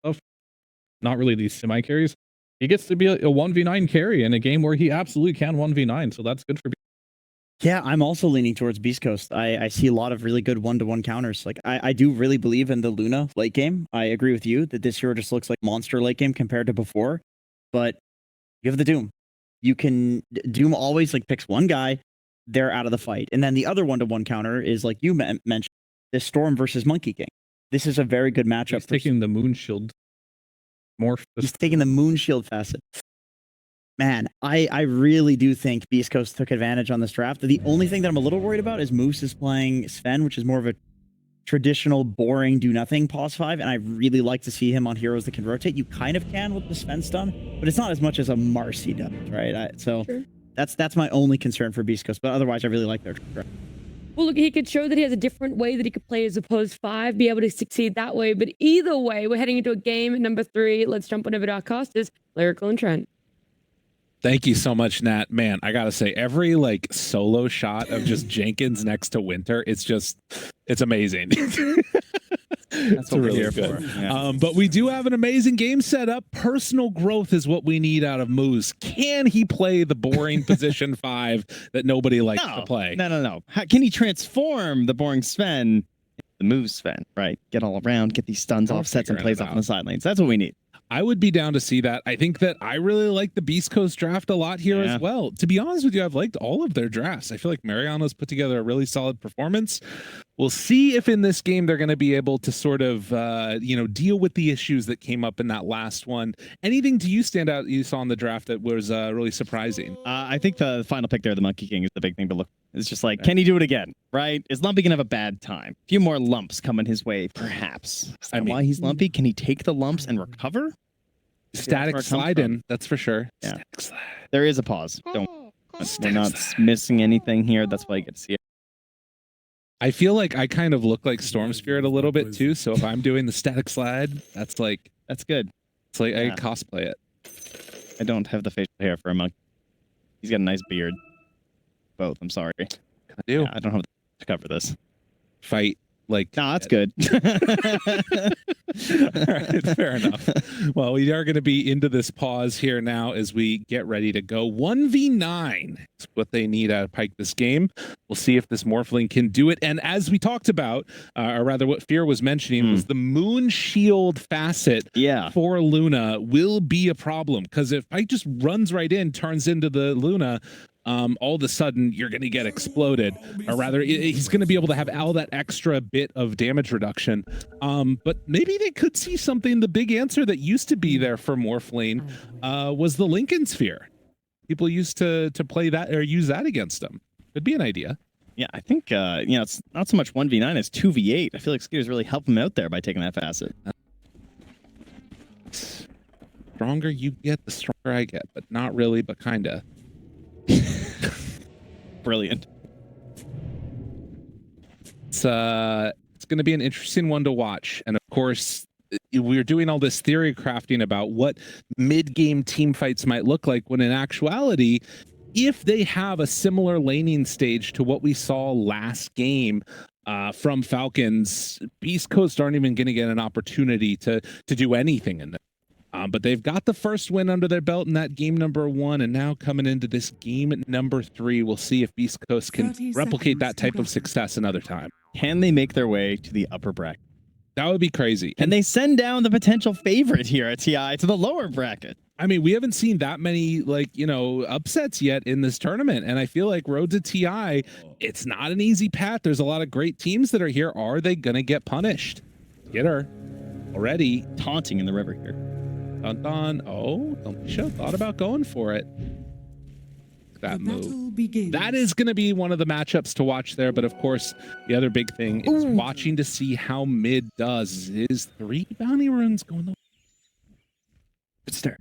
stuff, not really these semi carries. He gets to be a 1v9 carry in a game where he absolutely can 1v9, so that's good for. Yeah, I'm also leaning towards Beast Coast. I see a lot of really good one-to-one counters. Like I do really believe in the Luna late game. I agree with you that this hero just looks like monster late game compared to before. But you have the Doom. You can Doom always like picks one guy, they're out of the fight, and then the other one-to-one counter is like you mentioned, this Storm versus Monkey King. This is a very good matchup. He's taking the Moon Shield morph. He's taking the Moon Shield facet. Man, I really do think Beast Coast took advantage on this draft. The only thing that I'm a little worried about is Moose is playing Sven, which is more of a traditional, boring, do-nothing pause 5, and I really like to see him on heroes that can rotate. You kind of can with the Sven stun, but it's not as much as a Marcy does, right? Sure. That's my only concern for Beast Coast, but otherwise I really like their draft. Well, look, he could show that he has a different way that he could play as opposed 5, be able to succeed that way. But either way, we're heading into a game number 3. Let's jump on over to our casters, Lyrical and Trent. Thank you so much, Nat. Man, I gotta say, every like solo shot of just Jenkins next to Winter, it's amazing. That's what we're really here good. for. Yeah. But we do have an amazing game set up. Personal growth is what we need out of Moose. Can he play the boring position 5 that nobody likes to play? No. Can he transform the boring Sven, the move Sven, right? Get all around, get these stuns off, sets and plays off on the side lanes. That's what we need. I would be down to see that. I think that I really like the Beast Coast draft a lot here as well. To be honest with you, I've liked all of their drafts. I feel like Mariano's put together a really solid performance. We'll see if in this game they're going to be able to sort of, deal with the issues that came up in that last one. Anything to you stand out you saw in the draft that was really surprising? I think the final pick there, the Monkey King, is the big thing to look. It's just like, can he do it again? Right? Is Lumpy gonna have a bad time? A few more lumps coming his way, perhaps. Is that why he's lumpy? Can he take the lumps and recover? Static slide in, that's for sure. Yeah. Static slide. There is a pause. We're not missing anything here. That's why you get to see it. I feel like I kind of look like Storm Spirit a little bit too. So if I'm doing the static slide, that's good. It's like I cosplay it. I don't have the facial hair for a monkey. He's got a nice beard. Both. I'm sorry. I do. Yeah, I don't have to cover this. Fight like. No, that's good. All right, fair enough. Well, we are going to be into this pause here now as we get ready to go. 1v9 is what they need out of Pyke this game. We'll see if this Morphling can do it. And as we talked about, or rather what Fear was mentioning, was the Moon Shield facet for Luna will be a problem. Because if Pyke just runs right in, turns into the Luna, all of a sudden you're going to get exploded, or rather he's going to be able to have all that extra bit of damage reduction. But maybe they could see something. The big answer that used to be there for Morphling was the Lincoln Sphere. People used to play that or use that against them. Could be an idea. Yeah, I think it's not so much 1v9 as 2v8. I feel like Skeeter's really helped him out there by taking that facet. Stronger you get, the stronger I get, but not really, but kinda. Brilliant. It's going to be an interesting one to watch, and of course we're doing all this theory crafting about what mid-game team fights might look like, when in actuality, if they have a similar laning stage to what we saw last game from Falcons, Beast Coast aren't even going to get an opportunity to do anything in there. But they've got the first win under their belt in that game number 1, and now coming into this game number 3, we'll see if Beast Coast can replicate that type of success another time. Can they make their way to the upper bracket? That would be crazy. And they send down the potential favorite here at TI to the lower bracket. I mean, we haven't seen that many, upsets yet in this tournament. And I feel like Road to TI, it's not an easy path. There's a lot of great teams that are here. Are they going to get punished? Get her already. Taunting in the river here. Dun dun. Oh, Alicia thought about going for it. That move. That is going to be one of the matchups to watch there. But of course, the other big thing is watching to see how mid does. Is 3 bounty runes going the Good start.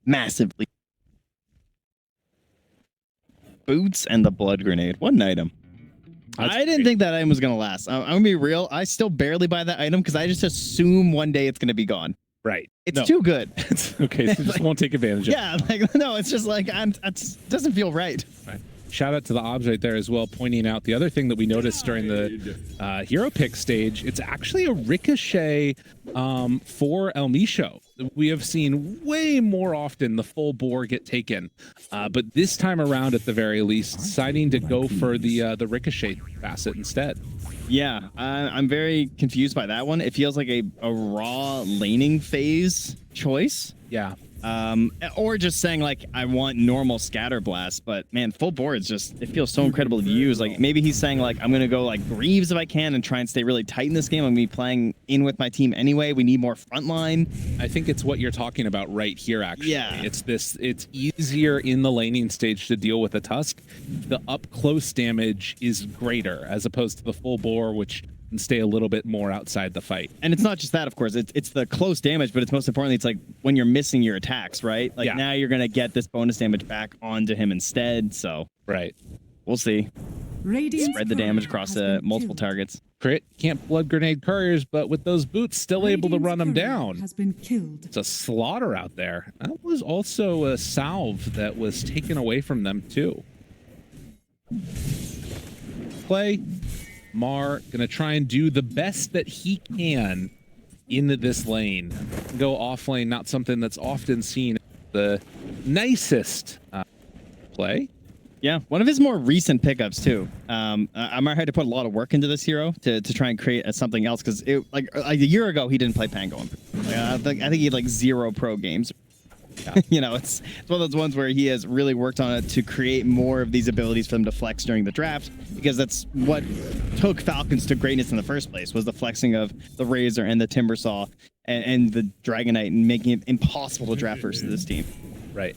Massively. Boots and the blood grenade. One item. I didn't think that item was going to last. I'm going to be real. I still barely buy that item because I just assume one day it's going to be gone. Right. It's too good. It's okay. So just won't take advantage of it. Yeah. No, it's just like, it doesn't feel right. shout out to the obs right there as well, pointing out the other thing that we noticed during the hero pick stage. It's actually a ricochet for El Micho. We have seen way more often the full bore get taken, but this time around, at the very least, deciding to go for the ricochet facet instead. Yeah, I'm very confused by that one. It feels like a raw laning phase choice. Yeah. Or just saying like I want normal scatter blast, but man, full board is just, it feels so incredible to use. Like maybe he's saying like I'm gonna go like Greaves if I can and try and stay really tight in this game. I'm gonna be playing in with my team anyway. We need more frontline. I think it's what you're talking about right here. Actually, yeah, it's easier in the laning stage to deal with a Tusk. The up close damage is greater as opposed to the full bore, which and stay a little bit more outside the fight. And it's not just that, of course. It's the close damage, but it's most importantly, it's like when you're missing your attacks, right? Like now you're going to get this bonus damage back onto him instead. So right, we'll see. Spread the damage across multiple targets. Crit can't blood grenade couriers, but with those boots, still able to run them down. Has been killed. It's a slaughter out there. That was also a salve that was taken away from them too. Play. Mar gonna try and do the best that he can in this lane. Go off lane, not something that's often seen. The nicest play. Yeah, one of his more recent pickups too. Mar had to put a lot of work into this hero to try and create something else because like a year ago he didn't play Pango. I think he had like 0 pro games. Yeah. You know, it's one of those ones where he has really worked on it to create more of these abilities for them to flex during the draft, because that's what took Falcons to greatness in the first place, was the flexing of the Razor and the Timbersaw and the Dragonite, and making it impossible to draft versus this team. Right.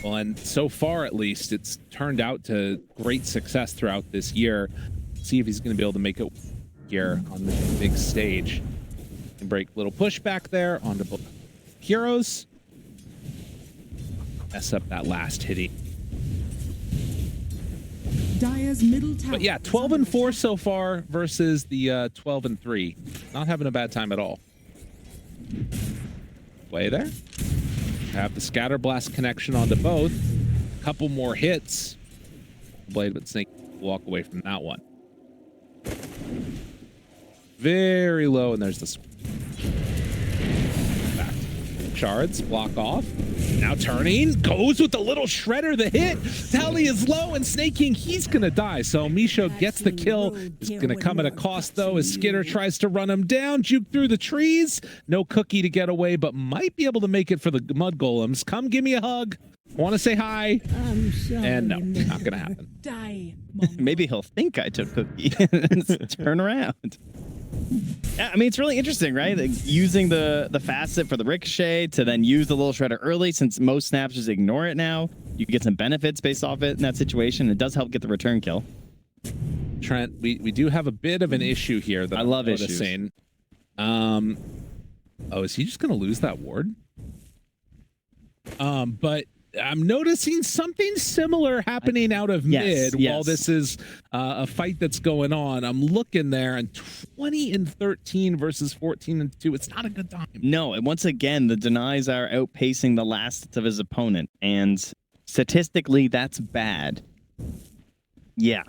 Well, and so far at least, it's turned out to great success throughout this year. See if he's going to be able to make it here on the big stage. And break little pushback there onto both heroes. Mess up that last hitty. Dire's middle tower. But yeah, 12-4 so far versus the 12-3. Not having a bad time at all. Play there. Have the scatter blast connection onto both. Couple more hits. Blade but Snake walk away from that one. Very low, and there's the back. Shards block off. Now turning, goes with the little shredder, the hit. Tally is low, and Snake King, he's gonna die. So Micho gets the kill. It's gonna come at a cost though, as Skitter tries to run him down, juke through the trees. No cookie to get away, but might be able to make it for the mud golems. Come give me a hug. Want to say hi? And no, not gonna happen. Die. Maybe he'll think I took cookie and turn around. Yeah, I mean, it's really interesting, right? Like, using the facet for the ricochet to then use the little shredder early, since most snaps just ignore it now. You get some benefits based off it in that situation. It does help get the return kill. Trent, we do have a bit of an issue here that I love issues. Oh, is he just gonna lose that ward? But I'm noticing something similar happening out of mid while this is a fight that's going on. I'm looking there, and 20-13 versus 14-2. It's not a good time. No, and once again, the denies are outpacing the last of his opponent, and statistically, that's bad. Yeah.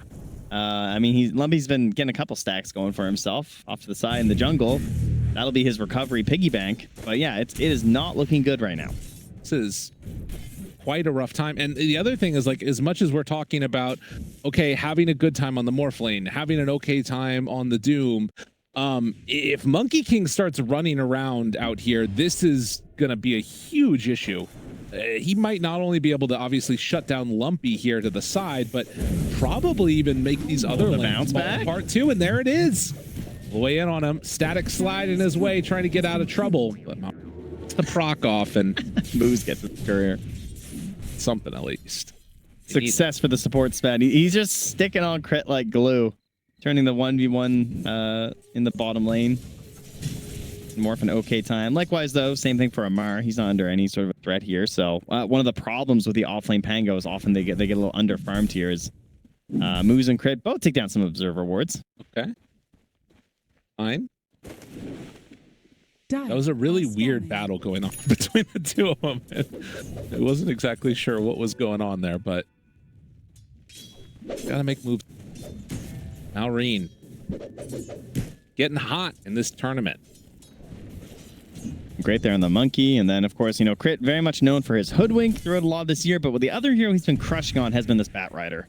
I mean, Lumpy's been getting a couple stacks going for himself off to the side in the jungle. That'll be his recovery piggy bank. But yeah, it is not looking good right now. This is quite a rough time. And the other thing is, like, as much as we're talking about, okay, having a good time on the Morph lane, having an okay time on the Doom, if Monkey King starts running around out here, this is going to be a huge issue. He might not only be able to obviously shut down Lumpy here to the side, but probably even make these other lanes fall apart too. And there it is. Way in on him. Static slide in his way, trying to get out of trouble. But it's the proc off, and Moose gets the career. Something at least. Success for the support span. He's just sticking on crit like glue, turning the 1v1 in the bottom lane. More of an okay time. Likewise, though, same thing for Amar. He's not under any sort of a threat here. So one of the problems with the offlane Pango is often they get a little under farmed here. Is Moose and Crit both take down some observer wards. Okay. Fine. That was a really weird battle going on between the two of them. I wasn't exactly sure what was going on there, but Gotta make moves. Malrine getting hot in this tournament. Great there on the monkey. And then, of course, you know, Crit very much known for his hoodwink throughout a lot this year. But with the other hero he's been crushing on has been this Bat Rider.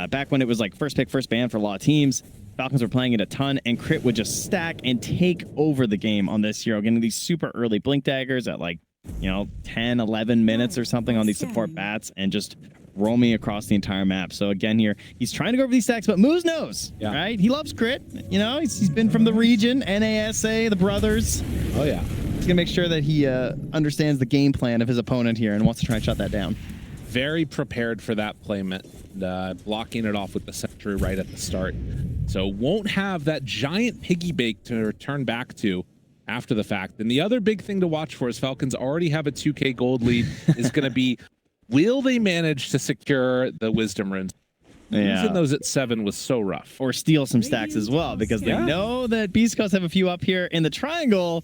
Back when it was like first pick, first ban for a lot of teams, Falcons were playing it a ton, and Crit would just stack and take over the game on this hero, getting these super early blink daggers at like, you know, 10, 11 minutes or something on these support bats and just roaming across the entire map. So again here, he's trying to go over these stacks, but Moose knows, right? He loves Crit. You know, he's been from the region, NASA, the brothers. Oh, yeah. He's going to make sure that he understands the game plan of his opponent here and wants to try and shut that down. Very prepared for that playment, blocking it off with the sentry right at the start. So won't have that giant piggy bake to return back to after the fact. And the other big thing to watch for is Falcons already have a 2K gold lead is going to be, will they manage to secure the wisdom runes? Losing those at 7 was so rough. Or steal some stacks as well, because they know that Beast Coast have a few up here in the triangle,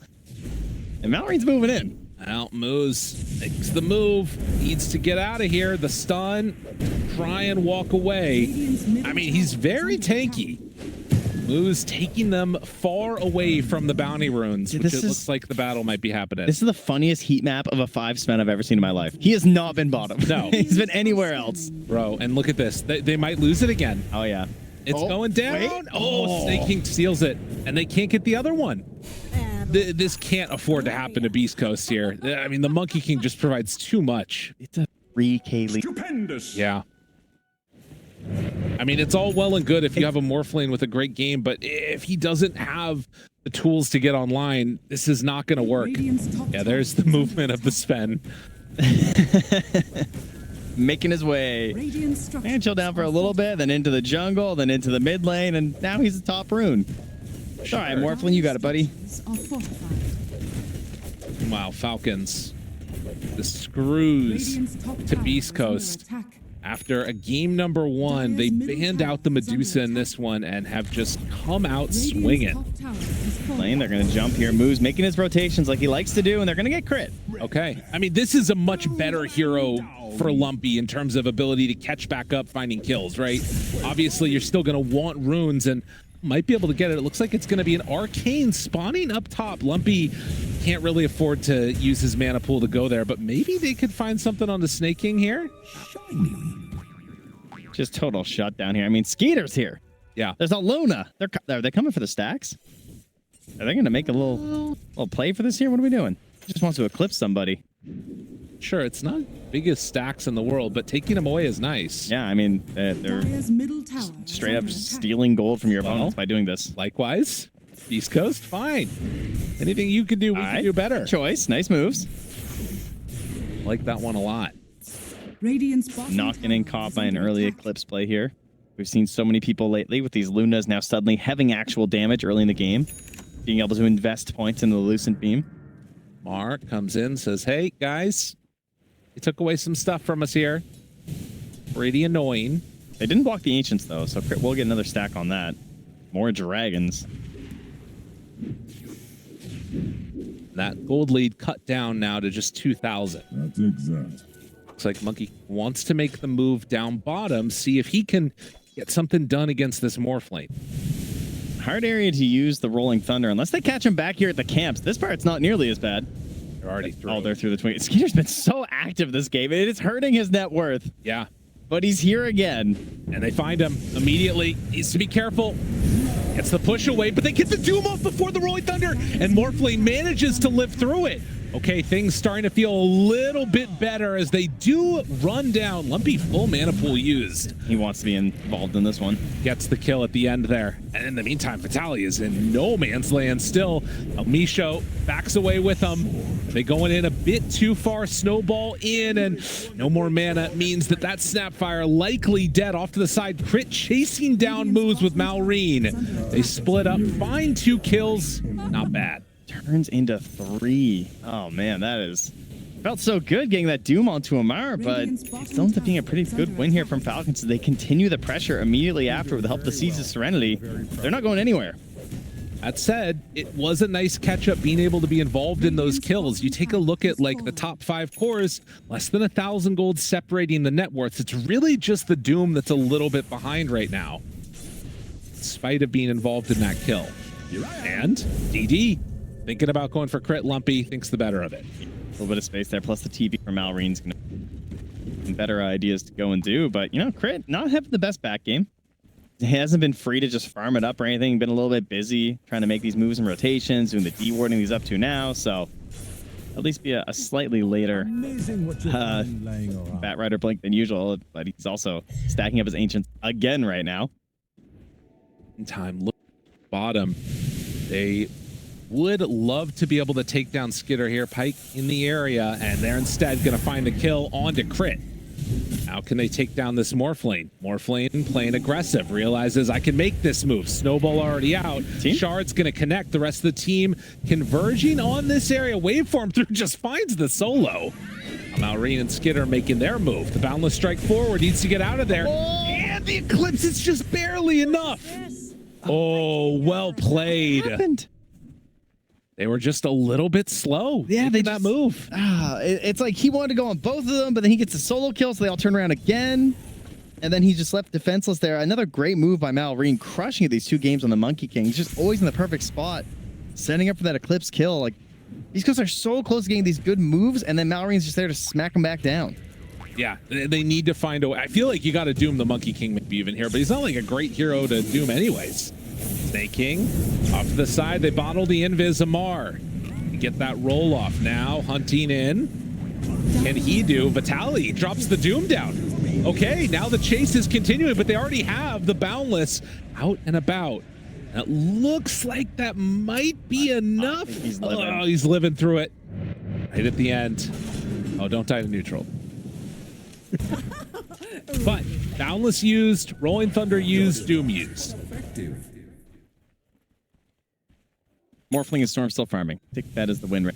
and Malrine's moving in. Out Moose makes the move, needs to get out of here. The stun, try and walk away. I mean, he's very tanky. Moose taking them far away from the bounty runes, which it looks like the battle might be happening. This is the funniest heat map of a 5 Sven I've ever seen in my life. He has not been bottom. No. He's been anywhere else. Bro, and look at this. They might lose it again. Oh, yeah. It's going down. Snake King steals it, and they can't get the other one. This can't afford to happen to Beast Coast here. I mean, the Monkey King just provides too much. It's a 3K lead. Stupendous. Yeah. I mean, it's all well and good if you have a Morphling with a great game, but if he doesn't have the tools to get online, this is not going to work. Yeah, there's the movement of the Sven. Making his way. And chill down for a little bit, then into the jungle, then into the mid lane, and now he's the top rune. All right, Morphling, you got it, buddy. Wow, Falcons. The screws to Beast Coast. After a game number 1, they banned out the Medusa in this one and have just come out swinging. Lane, they're going to jump here. Moose making his rotations like he likes to do, and they're going to get crit. Okay. I mean, this is a much better hero for Lumpy in terms of ability to catch back up, finding kills, right? Obviously, you're still going to want runes and might be able to get it. It looks like it's going to be an arcane spawning up top. Lumpy can't really afford to use his mana pool to go there, but maybe they could find something on the Snake King here. Just total shutdown here. I mean, Skeeter's here. Yeah. There's a Luna. Are they coming for the stacks? Are they going to make a little play for this here? What are we doing? Just wants to eclipse somebody. Sure, it's not biggest stacks in the world, but taking them away is nice. Yeah, I mean, they're straight up stealing gold from your opponents by doing this. Likewise, East Coast, fine. Anything you can do, we can do better. Good choice. Nice moves. Like that one a lot. Not getting caught by an early eclipse play here. We've seen so many people lately with these Lunas now suddenly having actual damage early in the game, being able to invest points in the Lucent Beam. Mark comes in, says, hey, guys, you took away some stuff from us here. Pretty annoying. They didn't block the Ancients, though, so we'll get another stack on that. More dragons. That gold lead cut down now to just 2,000. That's exact. Looks like Monkey wants to make the move down bottom, see if he can get something done against this Morphling. Hard area to use the Rolling Thunder, unless they catch him back here at the camps. This part's not nearly as bad. They're already through. Oh, they're through the twin. Skeeter's been so active this game. It is hurting his net worth. Yeah. But he's here again. And they find him immediately. Needs to be careful. Gets the push away, but they get the Doom off before the Rolling Thunder, and Morphling manages to live through it. Okay, things starting to feel a little bit better as they do run down. Lumpy full mana pool used. He wants to be involved in this one. Gets the kill at the end there. And in the meantime, Fatali is in no man's land still. Misho backs away with them. They going in a bit too far. Snowball in, and no more mana means that Snapfire likely dead off to the side. Crit chasing down moves with Malrine. They split up, find 2 kills. Not bad. Turns into 3. Oh man, that is felt so good getting that Doom onto Amara, but still ends up being a pretty good win here from Falcons. So they continue the pressure immediately after with the help of the Seas of Serenity. They're not going anywhere. That said, it was a nice catch-up being able to be involved in those kills. You take a look at like the top 5 cores, less than 1,000 gold separating the net worths. It's really just the Doom that's a little bit behind right now, in spite of being involved in that kill. And DD, thinking about going for crit. Lumpy thinks the better of it. A little bit of space there, plus the TP from Malreen's gonna better ideas to go and do. But you know, crit not having the best back game. He hasn't been free to just farm it up or anything. Been a little bit busy trying to make these moves and rotations, doing the D-warding he's up to now. So at least be a slightly later Bat Rider blink than usual. But he's also stacking up his ancients again right now. In time, look bottom. They would love to be able to take down Skitter here. Pyke in the area, and they're instead going to find the kill onto crit. How can they take down this Morphling? Morphling playing aggressive, realizes I can make this move. Snowball already out. Shard's going to connect. The rest of the team converging on this area. Waveform through just finds the solo. Malreen and Skitter making their move. The Boundless strike forward needs to get out of there. And the Eclipse is just barely enough. Oh, well played. What happened? They were just a little bit slow. Yeah, they that move. It's like he wanted to go on both of them, but then he gets a solo kill, so they all turn around again. And then he just left defenseless there. Another great move by Malreen, crushing at these 2 games on the Monkey King. He's just always in the perfect spot, setting up for that Eclipse kill. Like, these guys are so close to getting these good moves, and then Malreen's just there to smack them back down. Yeah, they need to find a way. I feel like you got to doom the Monkey King maybe even here, but he's not like a great hero to doom anyways. Snake King off to the side. They bottle the Invis Amar. Get that roll off now. Hunting in. Can he do? Vitali drops the Doom down. Okay, now the chase is continuing, but they already have the Boundless out and about. And it looks like that might be enough. He's living. Oh, he's living through it. Right at the end. Oh, don't die to neutral. But Boundless used, Rolling Thunder used, Doom used. Morphling and Storm still farming. I think that is the win rate.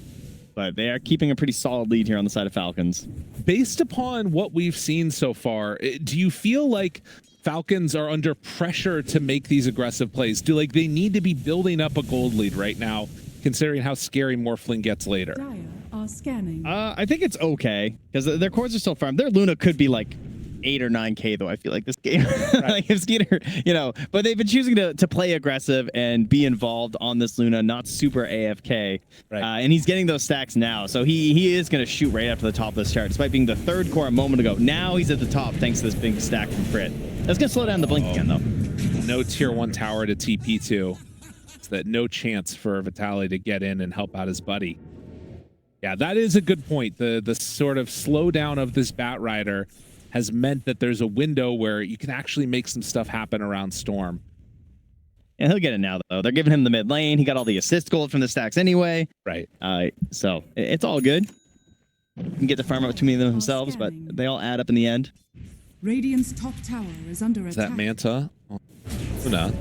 But they are keeping a pretty solid lead here on the side of Falcons. Based upon what we've seen so far, do you feel like Falcons are under pressure to make these aggressive plays? Do like they need to be building up a gold lead right now, considering how scary Morphling gets later? Dire are scanning. I think it's okay, because their cores are still farmed. Their Luna could be like 8 or 9K, though, I feel like this game. Like if Skeeter, you know, but they've been choosing to play aggressive and be involved on this Luna, not super AFK. Right. And he's getting those stacks now, so he is going to shoot right after the top of this chart, despite being the 3rd core a moment ago. Now he's at the top thanks to this big stack from Crit. That's going to slow down the blink again, though. No tier 1 tower to TP to. So that no chance for Vitali to get in and help out his buddy. Yeah, that is a good point. The sort of slowdown of this Bat Rider has meant that there's a window where you can actually make some stuff happen around Storm. And he'll get it now, though. They're giving him the mid lane. He got all the assist gold from the stacks anyway. Right. So it's all good. He can get to farm up too many of them themselves, but they all add up in the end. Radiant's top tower is under Is attack. that Manta? Luna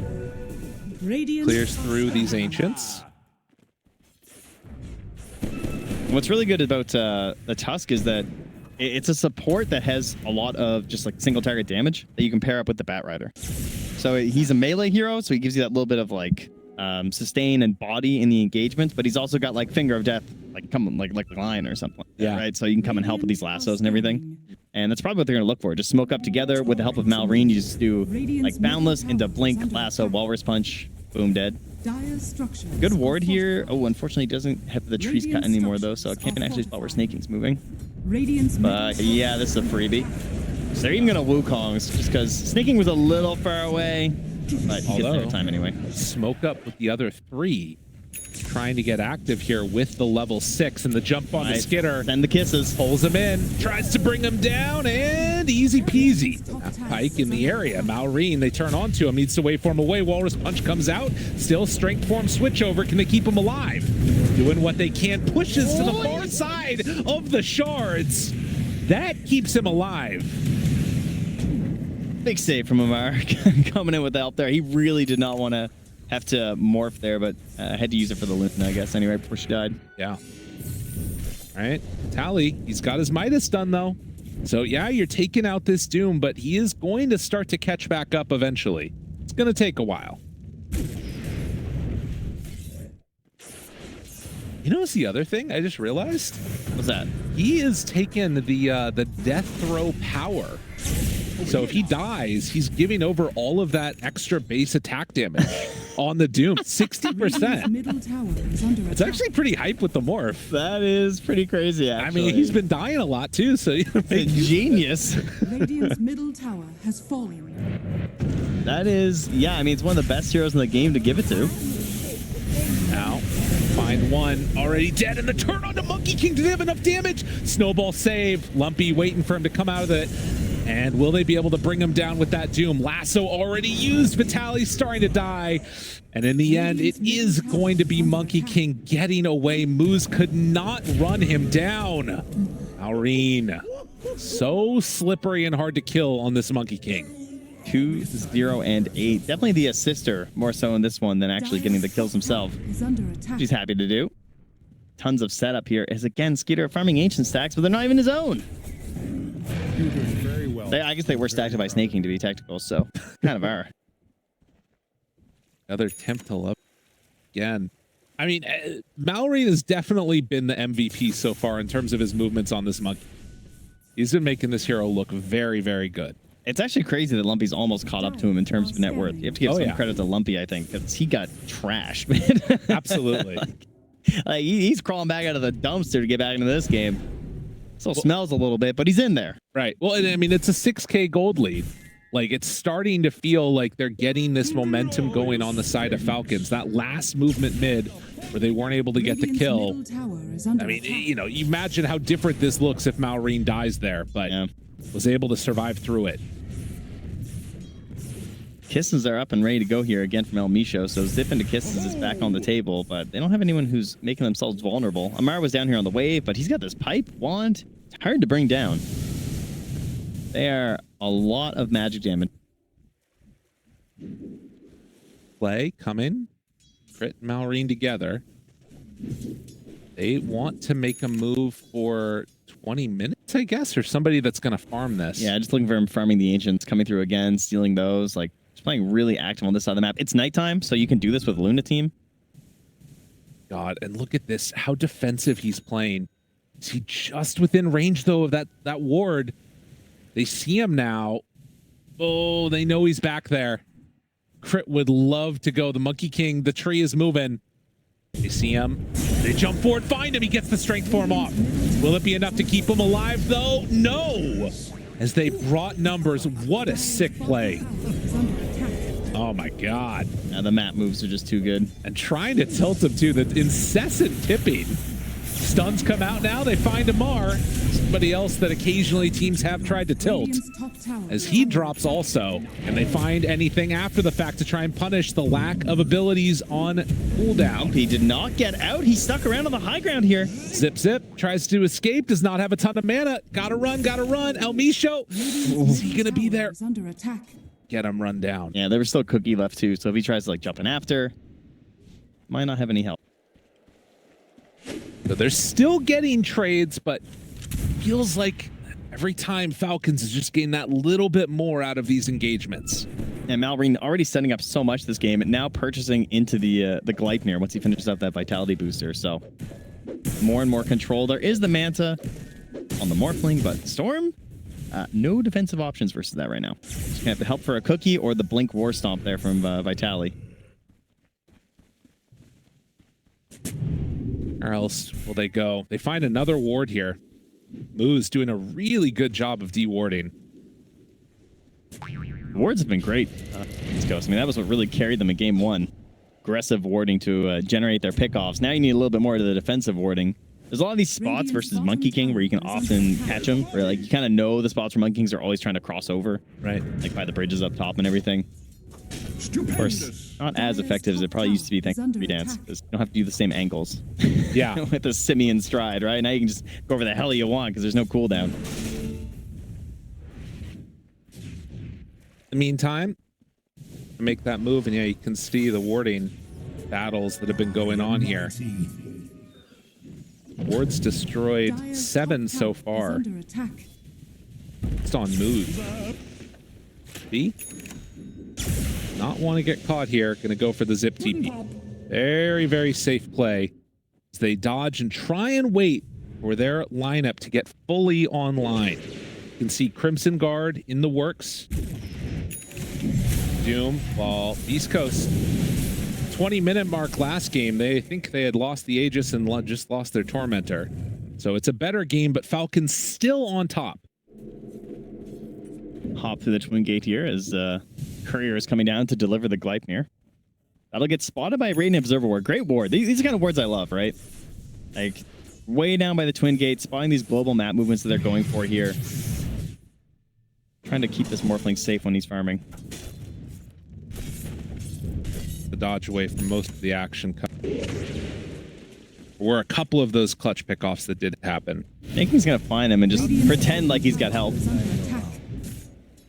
Radiant's clears through these Ancients. What's really good about the Tusk is that it's a support that has a lot of just like single target damage that you can pair up with the Bat Rider. So he's a melee hero, so he gives you that little bit of like sustain and body in the engagement, but he's also got like Finger of Death, like come like the Lion or something. Yeah. Right. So you can come and help with these lassos and everything. And that's probably what they're going to look for. Just smoke up together with the help of Malreen. You just do like Boundless into Blink, Lasso, Walrus Punch, boom, dead. Good ward here. Oh, unfortunately, doesn't have the trees cut anymore though, so I can't actually spot where Snaking's moving. But yeah, this is a freebie. So they're even gonna Wukongs just because Snaking was a little far away, but he gets there in time anyway. Smoke up with the other 3. Trying to get active here with the level 6 and the jump on the Skitter. Send the kisses. Pulls him in, tries to bring him down, and easy peasy. Pyke in the area. Malreen, they turn onto him, needs to wait for him away. Walrus Punch comes out. Still strength form switch over. Can they keep him alive? Doing what they can. Pushes to the far side of the shards. That keeps him alive. Big save from Amar coming in with the help there. He really did not want to have to morph there, but had to use it for the Luna, I guess, anyway, before she died. Yeah. All right. Tally, he's got his Midas done, though. So, yeah, you're taking out this Doom, but he is going to start to catch back up eventually. It's going to take a while. You know what's the other thing I just realized? What's that? He has taken the death throw power. So if he dies, he's giving over all of that extra base attack damage on the Doom. 60%. Middle tower is under It's attack. actually pretty hype with the morph. That is pretty crazy, actually. I mean, he's been dying a lot too, so you know, a genius. Radiant's middle tower has fallen. That is, yeah, I mean, it's one of the best heroes in the game to give it to. now find one already dead, and the turn on to Monkey King. Do they have enough damage? Snowball save. Lumpy waiting for him to come out of it. And will they be able to bring him down with that Doom? Lasso already used. Vitaly's starting to die. And in the end, it is going to be Monkey King getting away. Moose could not run him down. Aurora, so slippery and hard to kill on this Monkey King. 2, 0, and 8. Definitely the assister more so in this one than actually getting the kills himself. Is under attack. She's happy to do. Tons of setup here as again Skeeter farming ancient stacks, but they're not even his own. Very well. I guess they were stacked by snaking to be technical, so kind of are. Another attempt to love again. I mean, Mallory has definitely been the MVP so far in terms of his movements on this monkey. He's been making this hero look very, very good. It's actually crazy that Lumpy's almost caught up to him in terms of net worth. You have to give some yeah. credit to Lumpy, I think, because he got trashed, man. Absolutely. Like, he's crawling back out of the dumpster to get back into this game. Still smells a little bit, but he's in there. Right. Well, and I mean, it's a 6K gold lead. Like, it's starting to feel like they're getting this momentum going on the side of Falcons. That last movement mid where they weren't able to get the Radiant's kill. middle tower is under I mean, attack. you know, you imagine how different this looks if Malrine dies there, but Yeah. was able to survive through it. Kisses are up and ready to go here again from El Micho, so Zip into Kisses is back on the table, but they don't have anyone who's making themselves vulnerable. Amar was down here on the wave, but he's got this pipe wand. It's hard to bring down. They are a lot of magic damage. Play coming. Crit and Malrine together. They want to make a move for 20 minutes, I guess, or somebody that's going to farm this. Yeah, just looking for him farming the ancients, coming through again, stealing those. Like, just playing really active on this side of the map. It's nighttime, so you can do this with Luna team. God, and look at this, how defensive he's playing. Is he just within range, though, of that ward? They see him now. Oh, they know he's back there. Crit would love to go. The Monkey King, the tree is moving. They see him. They jump forward, find him. He gets the strength form off. Will it be enough to keep him alive, though? No! As they brought numbers. What a sick play. Is under attack. Oh, my God. Now the map moves are just too good. And trying to tilt him, too. The incessant tipping. Stuns come out now. They find Amar. Somebody else that occasionally teams have tried to tilt. Radiant's top tower As is he under drops attack. also. And they find anything after the fact to try and punish the lack of abilities on cooldown. Lumpy did not get out. He stuck around on the high ground here. Zip Zip tries to escape. Does not have a ton of mana. Gotta run, gotta run. El Micho. Is he gonna be there? Is under attack. Get him run down. Yeah, there was still Cookie left too, so if he tries to like jump in after, might not have any help. So they're still getting trades, but feels like every time Falcons is just getting that little bit more out of these engagements. And Malrine already setting up so much this game, and now purchasing into the Gleipnir once he finishes up that vitality booster. So more and more control. There is the Manta on the Morphling, but Storm, no defensive options versus that right now. Just gonna have to help for a Cookie or the Blink War Stomp there from Vitali. Where else will they go? They find another ward here. Moo's doing a really good job of dewarding. Wards have been great. Let's go. I mean, that was what really carried them in game one. Aggressive warding to generate their pickoffs. Now you need a little bit more to the defensive warding. There's a lot of these spots versus Monkey King where you can often catch them, where like you kind of know the spots where Monkey Kings are always trying to cross over, Right. like by the bridges up top and everything. Of course, not as effective as it probably used to be thanks to Free Dance, because you don't have to do the same angles. Yeah. With the simian stride, right? Now you can just go over the hell you want because there's no cooldown. In the meantime, to make that move, and yeah, you can see the warding battles that have been going on here. Wards destroyed Dire's 7 top so tower is far. under attack. It's on move. B. Not want to get caught here. Going to go for the zip TP. Very, very safe play. as they dodge and try and wait for their lineup to get fully online. You can see Crimson Guard in the works. Doom, while East Coast, 20-minute mark last game, they think they had lost the Aegis and just lost their Tormentor. So it's a better game, but Falcons still on top. Hop through the twin gate here as Courier is coming down to deliver the Gleipnir. That'll get spotted by Radiant Observer Ward. Great ward. These are the kind of wards I love, right? Like, way down by the twin gate, spotting these global map movements that they're going for here. Trying to keep this Morphling safe when he's farming. The dodge away from most of the action. Were a couple of those clutch pickoffs that did happen. I think he's going to find him and just pretend like he's got help.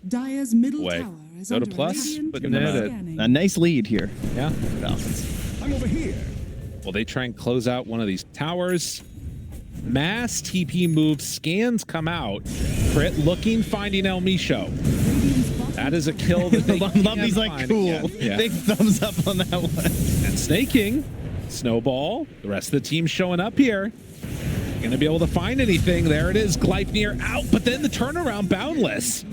Dire's middle Way. tower is Dota under Plus, attack. but Give them a nice lead here. Yeah. Falcons. I'm over here. Well, they try and close out one of these towers. Mass TP moves, scans come out. Crit looking, finding El Micho. That is a kill that they Lumpy's like, find cool. again. Yeah. Big thumbs up on that one. And Snaking, Snowball, the rest of the team showing up here. Gonna be able to find anything. There it is, Gleipnir out, but then the turnaround boundless.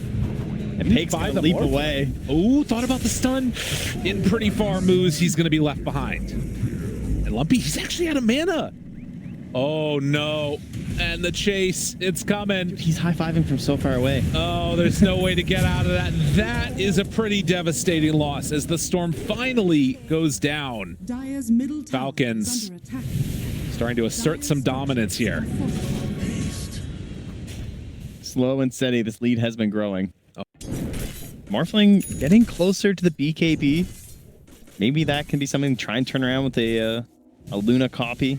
And Pake's By gonna the leap Morph. away. Oh, thought about the stun. In pretty far moves, he's gonna be left behind. And Lumpy, he's actually out of mana. Oh no. And the chase, it's coming. He's high-fiving from so far away. Oh, there's no way to get out of that. That is a pretty devastating loss as the storm finally goes down. Dire's middle tower Falcons is under attack. starting to assert some dominance here. Slow and steady, this lead has been growing. Oh. Morphling getting closer to the BKB. Maybe that can be something to try and turn around with a Luna copy.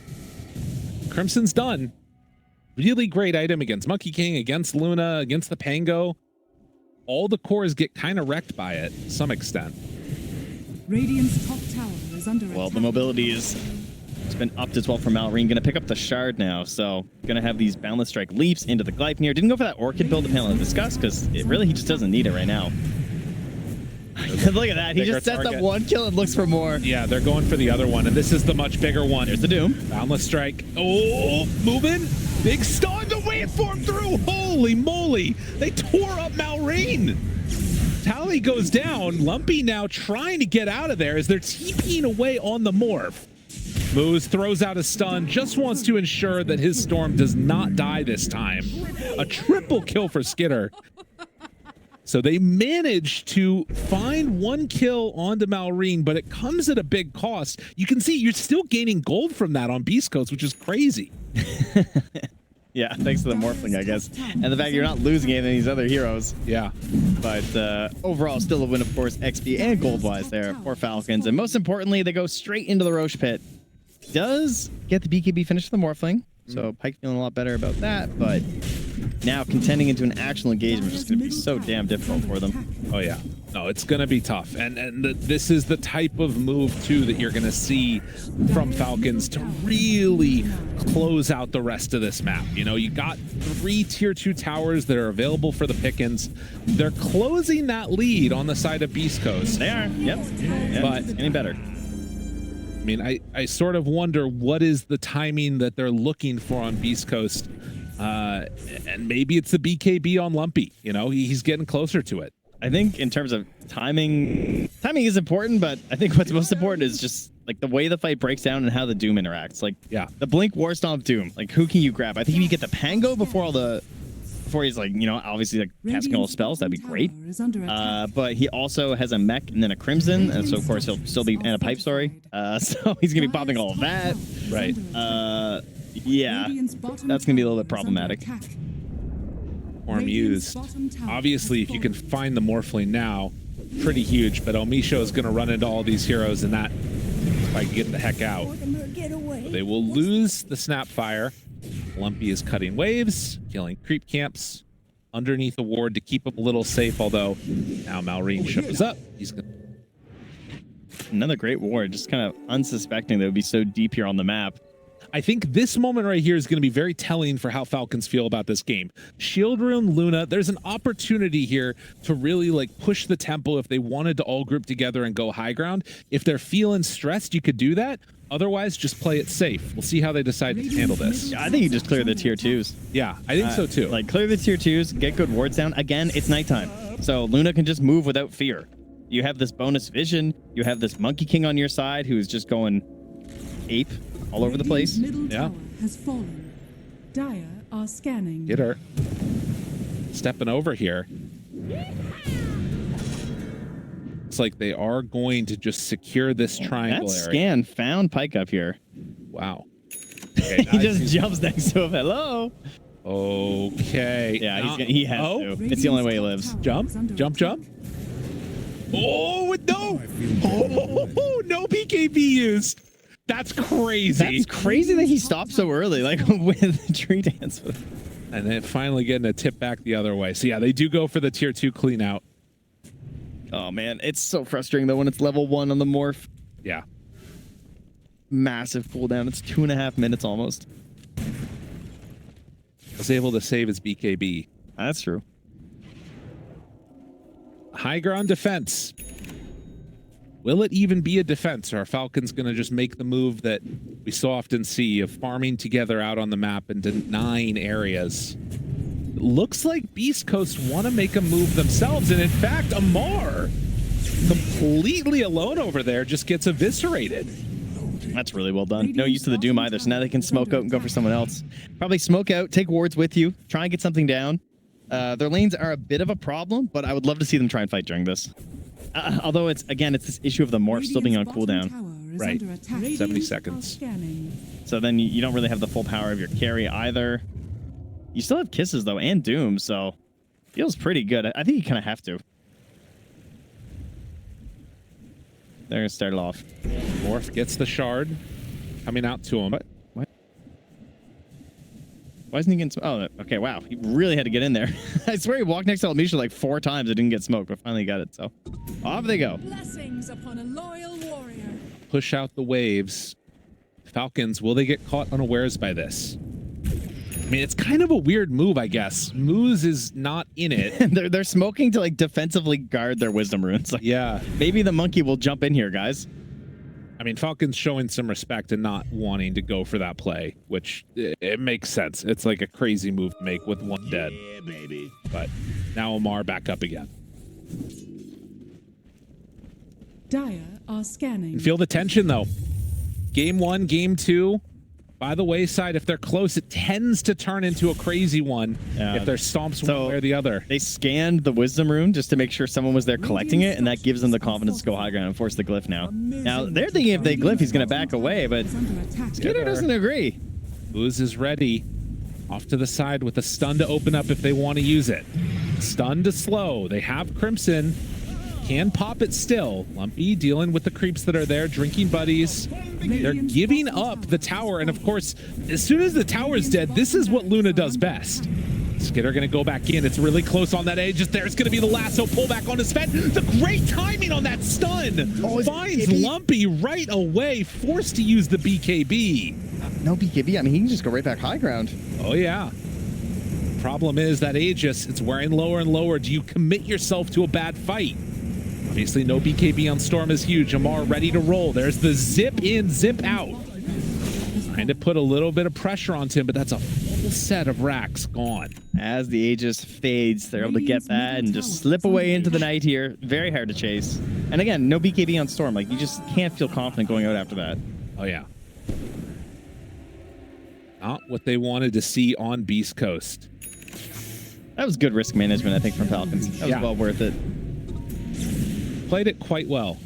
Crimson's done. Really great item against Monkey King, against Luna, against the Pango. All the cores get kind of wrecked by it to some extent. Radiant's top tower is under Well, attack. the mobility is it's been upped as well for Malrine. Gonna pick up the shard now, so gonna have these Boundless Strike leaps into the Gleipnir. Didn't go for that Orchid build the panel to discuss because it really he just doesn't need it right now. Look at that. He just sets up one kill and looks for more. Yeah, they're going for the other one, and this is the much bigger one. There's the Doom. Boundless Strike. Oh, moving. Big stun. The waveform through. Holy moly. They tore up Malrine. Tally goes down. Lumpy now trying to get out of there as they're TPing away on the morph. Moose throws out a stun, just wants to ensure that his storm does not die this time. A triple kill for Skitter. So they managed to find one kill onto Malrine, but it comes at a big cost. You can see you're still gaining gold from that on Beast Coast, which is crazy. Yeah, thanks to the Morphling, I guess. And the fact you're not losing any of these other heroes. Yeah. But overall, still a win, of course, XP and gold-wise there for Falcons. And most importantly, they go straight into the Roche Pit. Does get the BKB finish for the Morphling. So Pike feeling a lot better about that, but now contending into an actual engagement is going to be so damn difficult for them. Oh yeah, no, it's going to be tough, and this is the type of move too that you're going to see from Falcons to really close out the rest of this map. You know, you got 3 tier 2 towers that are available for the pickings. They're closing that lead on the side of Beast Coast. They are, yep. But it's getting better. I mean, I sort of wonder what is the timing that they're looking for on Beast Coast. And maybe it's the BKB on Lumpy. You know, he's getting closer to it. I think in terms of timing is important, but I think what's most important is just like the way the fight breaks down and how the Doom interacts. Like, yeah, the Blink War Stomp Doom. Like, who can you grab? I think if you get the Pango before he's like, you know, obviously like casting all spells, that'd be great. But he also has a mech and then a Crimson, and so of course he'll still be in a Pipe Story. So he's gonna be popping all of that. Right. Yeah, that's gonna be a little bit problematic. Form used. Obviously, if you can find the Morphling now, pretty huge, but Omisho is gonna run into all these heroes, and that if I can get the heck out. But they will lose the Snapfire. Lumpy is cutting waves, killing creep camps underneath a ward to keep him a little safe, although now Malrine shows up. He's gonna... Another great ward, just kind of unsuspecting that it would be so deep here on the map. I think this moment right here is going to be very telling for how Falcons feel about this game. Shield Room, Luna, there's an opportunity here to really like push the tempo if they wanted to all group together and go high ground. If they're feeling stressed, you could do that. Otherwise, just play it safe. We'll see how they decide to handle this. I think you just clear the tier 2s. Yeah, I think so too. Like, clear the tier 2s, get good wards down. Again, it's nighttime, so Luna can just move without fear. You have this bonus vision. You have this Monkey King on your side who's just going ape all over the place. Middle Yeah. tower has fallen. Dire are scanning. Get her. Stepping over here. It's like they are going to just secure this triangle That area. scan found Pike up here. Wow. Okay, He just jumps next to him. Hello. Okay. Yeah, he has Oh, to. It's the only way he lives. Jump, jump, jump. Oh, no. Oh, no BKB used. That's crazy. That's crazy that he stopped so early, like with tree dance. And then finally getting a tip back the other way. So yeah, they do go for the tier 2 clean out. Oh man, it's so frustrating though when it's level 1 on the morph. Yeah. Massive cooldown. It's 2.5 minutes almost. Was able to save his BKB. That's true. High ground defense. Will it even be a defense, or are Falcons going to just make the move that we so often see of farming together out on the map into 9 areas? It looks like Beast Coast want to make a move themselves, and in fact, Amar, completely alone over there, just gets eviscerated. That's really well done. No use to the Doom either, so now they can smoke out and go for someone else. Probably smoke out, take wards with you, try and get something down. Their lanes are a bit of a problem, but I would love to see them try and fight during this. Although it's this issue of the morph still being on cooldown. Right. 70 70 seconds. So then you don't really have the full power of your carry either. You still have kisses though and Doom, so feels pretty good. I think you kind of have to. They're gonna start it off. Morph gets the shard coming out to him. What? Why isn't he getting? Oh, okay. Wow, he really had to get in there. I swear he walked next to Almisha like 4 times. It didn't get smoked, but finally got it. So off they go. Blessings upon a loyal warrior. Push out the waves. Falcons, will they get caught unawares by this? I mean, it's kind of a weird move, I guess. Moose is not in it. they're smoking to like defensively guard their wisdom runes. Like, Yeah. maybe the monkey will jump in here, guys. I mean, Falcons showing some respect and not wanting to go for that play, which it makes sense. It's like a crazy move to make with 1 dead. Yeah, baby. But now Omar back up again. Dire are scanning. And feel the tension, though. Game 1, game 2. By the wayside, if they're close, it tends to turn into a crazy one if there's stomps one way or the other. They scanned the wisdom rune just to make sure someone was there collecting it, and that gives them the confidence to go high ground and force the glyph now. Now, they're thinking if they glyph, he's going to back away, but Skinner doesn't agree. Ooze is ready. Off to the side with a stun to open up if they want to use it. Stun to slow. They have Crimson. Can pop it still. Lumpy dealing with the creeps that are there, drinking buddies. They're giving up the tower, and of course, as soon as the tower is dead, this is what Luna does best. Skidder gonna go back in. It's really close on that edge. There's gonna be the lasso pullback on his Sven. The great timing on that stun finds Lumpy right away, forced to use the BKB. No BKB. I mean, he can just go right back high ground. Oh yeah. Problem is that Aegis, it's wearing lower and lower. Do you commit yourself to a bad fight? Obviously, no BKB on Storm is huge. Amar ready to roll. There's the zip in, zip out. Trying to put a little bit of pressure onto him, but that's a full set of racks gone. As the Aegis fades, they're able to get that and just slip away into the night here. Very hard to chase. And again, no BKB on Storm. Like, you just can't feel confident going out after that. Oh, yeah. Not what they wanted to see on Beast Coast. That was good risk management, I think, from Falcons. That was well worth it. Played it quite well.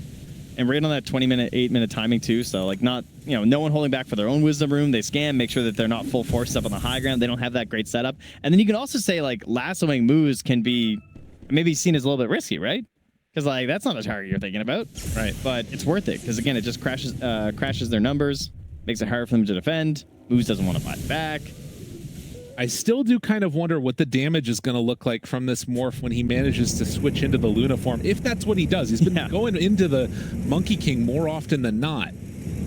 And right on that 20-minute, 8-minute timing, too. So, like, not, no one holding back for their own wisdom room. They scan, make sure that they're not full force up on the high ground. They don't have that great setup. And then you can also say, like, lassoing moves can be maybe seen as a little bit risky, right? Because, like, that's not a target you're thinking about. Right. But it's worth it. Because, again, it just crashes their numbers, makes it harder for them to defend. Moose doesn't want to fight back. I still do kind of wonder what the damage is going to look like from this morph when he manages to switch into the Luna form, if that's what he does. He's been going into the Monkey King more often than not.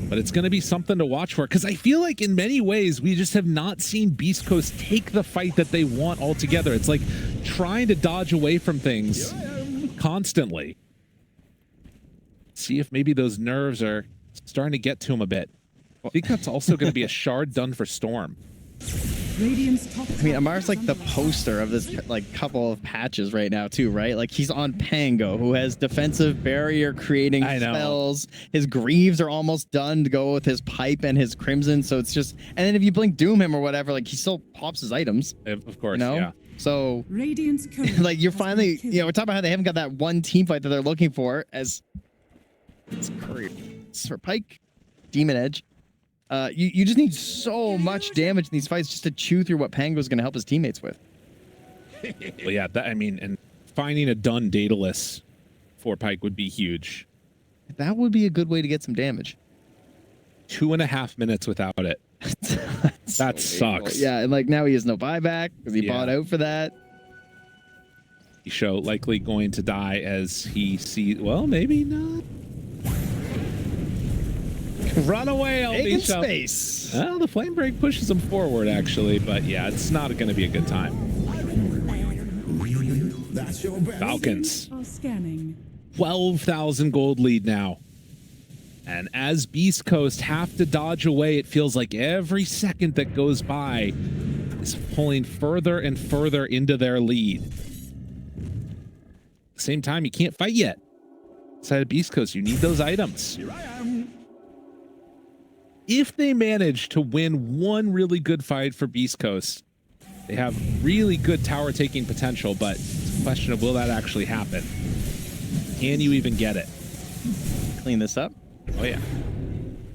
But it's going to be something to watch for, because I feel like in many ways we just have not seen Beast Coast take the fight that they want altogether. It's like trying to dodge away from things constantly. See if maybe those nerves are starting to get to him a bit. I think that's also going to be a shard done for Storm. Radiant's top I mean, Amar's like the poster of this like couple of patches right now too, right? Like he's on Pango, who has defensive barrier creating I know. spells. His Greaves are almost done to go with his pipe and his Crimson. So it's just, and then if you blink Doom him or whatever, like he still pops his items. Of course, You know? yeah. So Radiant's courage like you're has been finally, killed. you know, we're talking about how they haven't got that one team fight that they're looking for as it's Courier, for Pike, Demon Edge. You just need so much damage in these fights just to chew through what Pango's going to help his teammates with. Well, yeah, that, I mean, and finding a done Daedalus for Pike would be huge. That would be a good way to get some damage. 2.5 minutes without it. That sucks. Yeah, and like now he has no buyback because he bought out for that. Show likely going to die as he sees. Well, maybe not. Run away, Taking Aldeisha. space. Well, the flame break pushes him forward, actually, but yeah, it's not going to be a good time. Falcons. Are scanning. 12,000 gold lead now. And as Beast Coast have to dodge away, it feels like every second that goes by is pulling further and further into their lead. At the same time, you can't fight yet. Inside of Beast Coast, you need those items. If they manage to win one really good fight for Beast Coast, they have really good tower taking potential, but it's a question of will that actually happen? Can you even get it? Clean this up. Oh, yeah.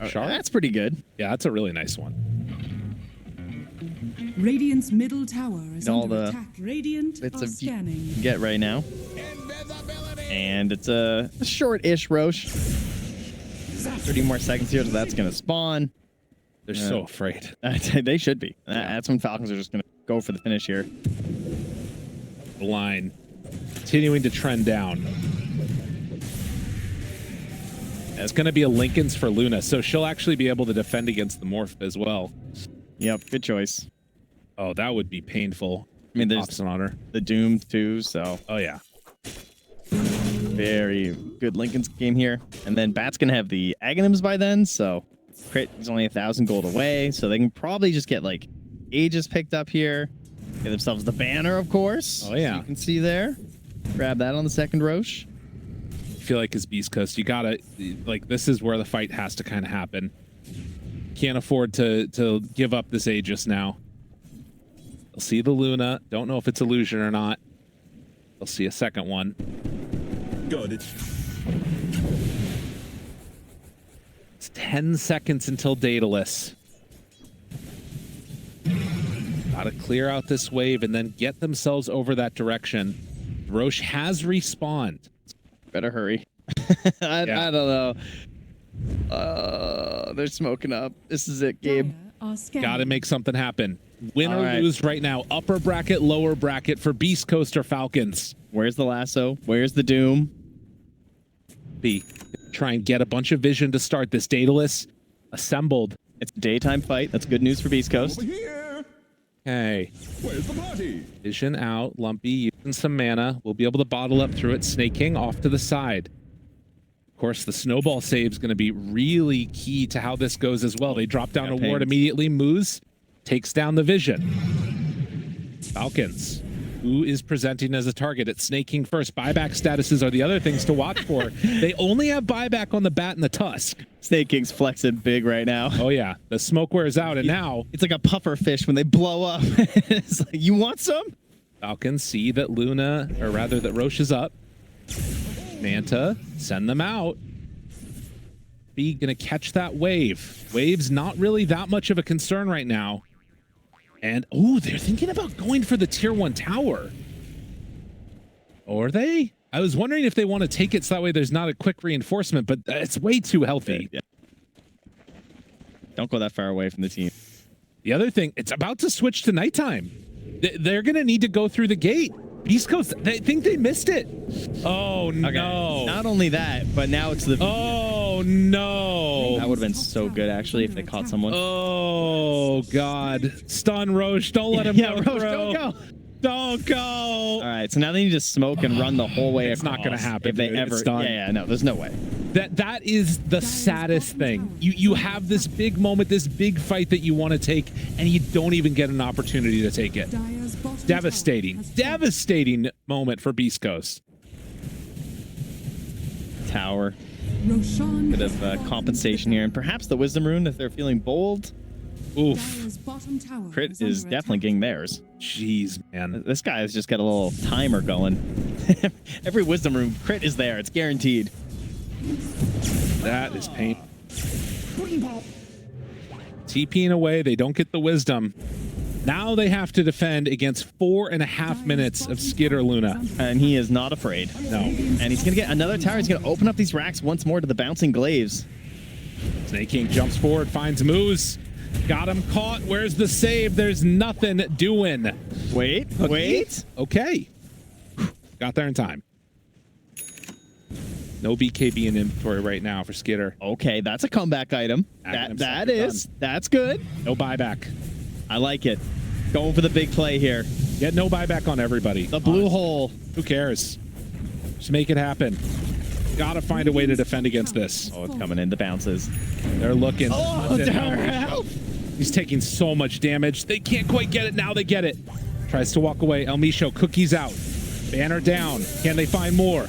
Shard? That's pretty good. Yeah, that's a really nice one. Radiant's middle tower is All under the attack. Radiant bits are of scanning. Get right now. And it's a short-ish Roche. 30 more seconds here, so that's going to spawn. They're so afraid. They should be. That's when Falcons are just going to go for the finish here. The line continuing to trend down. It's going to be a Lincoln's for Luna, so she'll actually be able to defend against the Morph as well. Yep, good choice. Oh, that would be painful. I mean, there's Opson on her. the Doom too, so Oh, yeah. very good Lincoln's game here. And then Bat's going to have the Aghanims by then, so crit is only 1,000 gold away, so they can probably just get like Aegis picked up here. Get themselves the banner, of course. Oh, yeah. So you can see there. Grab that on the second Roche. I feel like as Beast Coast, you gotta, like, this is where the fight has to kind of happen. Can't afford to give up this Aegis now. They'll see the Luna. Don't know if it's illusion or not. They'll see a second one. Good. It's 10 seconds until Daedalus. Gotta clear out this wave and then get themselves over that direction. Roche has respawned. Better hurry. I don't know. They're smoking up. This is it, Gabe. Dire are scanning. Gotta make something happen. Win All or right. lose right now. Upper bracket, lower bracket for Beast Coast or Falcons. Where's the lasso? Where's the Doom? B. Try and get a bunch of vision to start this. Daedalus assembled. It's a daytime fight. That's good news for Beast Coast. Over here. Okay. Where's the party? Vision out. Lumpy using some mana. We'll be able to bottle up through it. Snake King off to the side. Of course, the snowball save is going to be really key to how this goes as well. They drop down a Yeah, ward pings. immediately. Moose takes down the vision. Falcons. Who is presenting as a target? It's Snake King first. Buyback statuses are the other things to watch for. They only have buyback on the bat and the tusk. Snake King's flexing big right now. Oh, yeah. The smoke wears out, and now It's like a puffer fish when they blow up. It's like, you want some? Falcons see that Luna, or rather that Roche is up. Manta, send them out. Be gonna catch that wave. Wave's not really that much of a concern right now. And, oh, they're thinking about going for the tier 1 tower. Or are they? I was wondering if they want to take it so that way there's not a quick reinforcement, but it's way too healthy. Yeah. Don't go that far away from the team. The other thing, it's about to switch to nighttime. They're going to need to go through the gate. Beast Coast, they think they missed it. Oh, no. Not only that, but now it's the... Oh, no. That would have been so good, actually, if they caught someone. Oh, God. Stun Roche. Don't let him Yeah, go. Roche, don't go. Don't go. All right, so now they need to smoke and run the whole way It's not across going to happen. if they dude. ever... It's done. Yeah, no, there's no way. That is the saddest thing. You have this big moment, this big fight that you want to take, and you don't even get an opportunity to take it. Devastating moment for Beast Coast. Tower. Roshan Bit of compensation here, and perhaps the Wisdom Rune if they're feeling bold. Oof. Crit is definitely getting theirs. Jeez, man. This guy has just got a little timer going. Every Wisdom Rune crit is there. It's guaranteed. That is pain. TPing away, they don't get the wisdom. Now they have to defend against 4.5 minutes of Skitter Luna. And he is not afraid. No. And he's going to get another tower. He's going to open up these racks once more to the bouncing glaives. Snake King jumps forward, finds Moose. Got him caught. Where's the save? There's nothing doing. Wait. Okay. Got there in time. No BKB in inventory right now for Skitter. Okay, that's a comeback item. That's good. No buyback. I like it. Going for the big play here. Get no buyback on everybody. The blue hole. Who cares? Just make it happen. Gotta find a way to defend against this. Oh, it's coming in. The bounces. They're looking. Oh, tower help. He's taking so much damage. They can't quite get it. Now they get it. Tries to walk away. El Micho, cookies out. Banner down. Can they find more?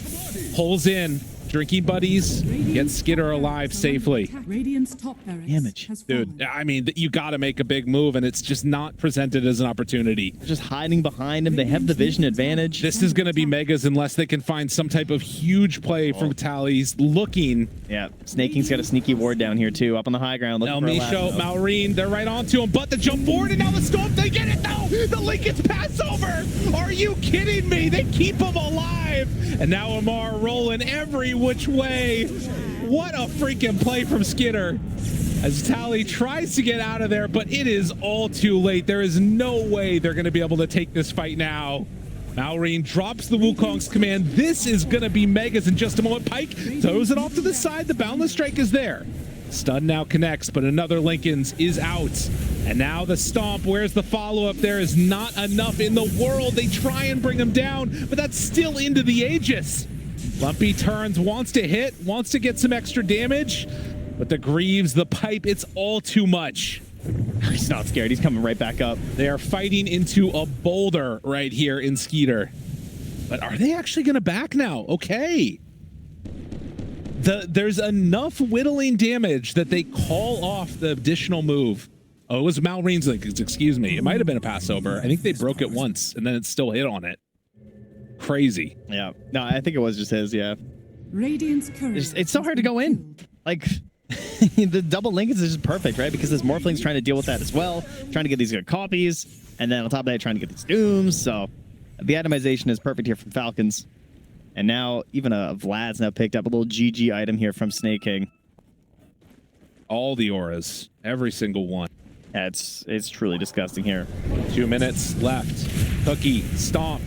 Pulls in. Drinking buddies. Get Skitter alive safely. Radiant's top Damage. Dude, I mean, you got to make a big move, and it's just not presented as an opportunity. Just hiding behind him. They have the vision advantage. This is going to be megas unless they can find some type of huge play from Tally's looking. Yeah, Snake King's got a sneaky ward down here, too, up on the high ground. El Micho, Maureen, they're right onto him, but the jump forward, and now the Storm, they get it, no! The Lincoln's Passover! Are you kidding me? They keep him alive! And now Amar rolling every which way. What a freaking play from Skitter as Tally tries to get out of there, but it is all too late. There is no way they're going to be able to take this fight now. Maureen drops the Wukong's command. This is going to be megas in just a moment. Pyke throws it off to the side. The Boundless Strike is there. Stun now connects, but another Lincoln's is out. And now the stomp. Where's the follow-up? There is not enough in the world. They try and bring him down, but that's still into the Aegis. Lumpy turns, wants to hit, wants to get some extra damage, but the Greaves, the pipe, it's all too much. He's not scared. He's coming right back up. They are fighting into a boulder right here in Skeeter. But are they actually going to back now? Okay. There's enough whittling damage that they call off the additional move. Oh, it was Maureen's Lincolns, excuse me. It might have been a Passover. I think they broke it once, and then it still hit on it. Crazy. Yeah. No, I think it was just his, yeah. Radiant's courage. It's so hard to go in. Like, the double Lincolns is just perfect, right? Because this Morphling's trying to deal with that as well. Trying to get these good copies. And then on top of that, trying to get these Dooms. So the itemization is perfect here from Falcons. And now even Vlad's now picked up a little GG item here from Snake King. All the auras. Every single one. Yeah, it's truly disgusting here. 2 minutes left. Cookie, stomp,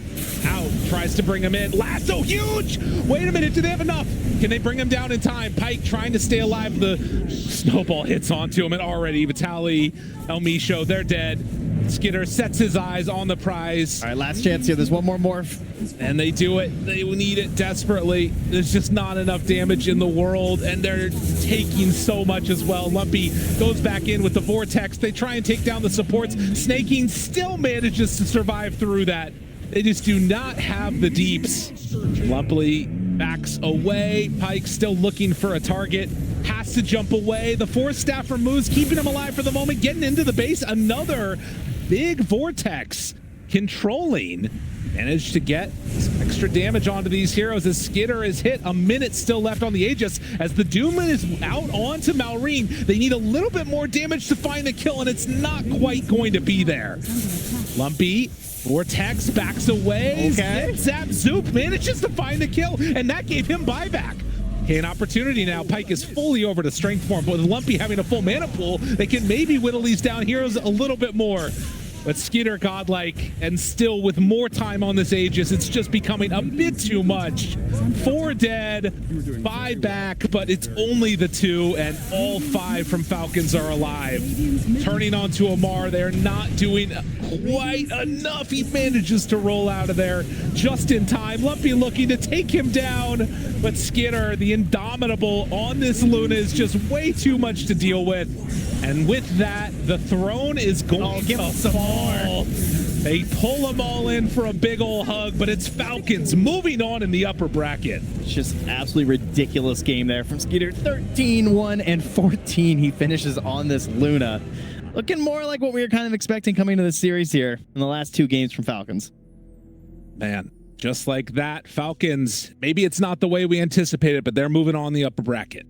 out, tries to bring him in. Lasso, huge! Wait a minute, do they have enough? Can they bring him down in time? Pyke trying to stay alive. The snowball hits onto him, and already Vitaly, El Micho, they're dead. Skitter sets his eyes on the prize. All right, last chance here. There's one more morph. And they do it. They need it desperately. There's just not enough damage in the world, and they're taking so much as well. Lumpy goes back in with the Vortex. They try and take down the supports. Snaking still manages to survive through that. They just do not have the deeps. Lumpy backs away. Pyke still looking for a target. Has to jump away. The Force Staff removes, keeping him alive for the moment. Getting into the base. Another big Vortex controlling. Managed to get some extra damage onto these heroes as Skitter is hit. A minute still left on the Aegis as the Doom is out onto Maureen. They need a little bit more damage to find the kill, and it's not quite going to be there. Lumpy, Vortex backs away. Okay. Zap Zoop manages to find the kill, and that gave him buyback. Okay, an opportunity now. Pyke is fully over to strength form, but with Lumpy having a full mana pool, they can maybe whittle these down heroes a little bit more. But Skeeter godlike, and still with more time on this Aegis, it's just becoming a bit too much. 4 dead, 5 back, but it's only the 2, and all 5 from Falcons are alive. Turning onto Amar, they're not doing quite enough. He manages to roll out of there just in time. Lumpy looking to take him down, but Skinner, the indomitable on this Luna, is just way too much to deal with. And with that, the throne is going to fall. They pull them all in for a big ol' hug, but it's Falcons moving on in the upper bracket. It's just absolutely ridiculous game there from Skeeter. 13-1 and 14 he finishes on this Luna. Looking more like what we were kind of expecting coming into this series here in the last 2 games from Falcons. Man, just like that, Falcons, maybe it's not the way we anticipated, but they're moving on the upper bracket.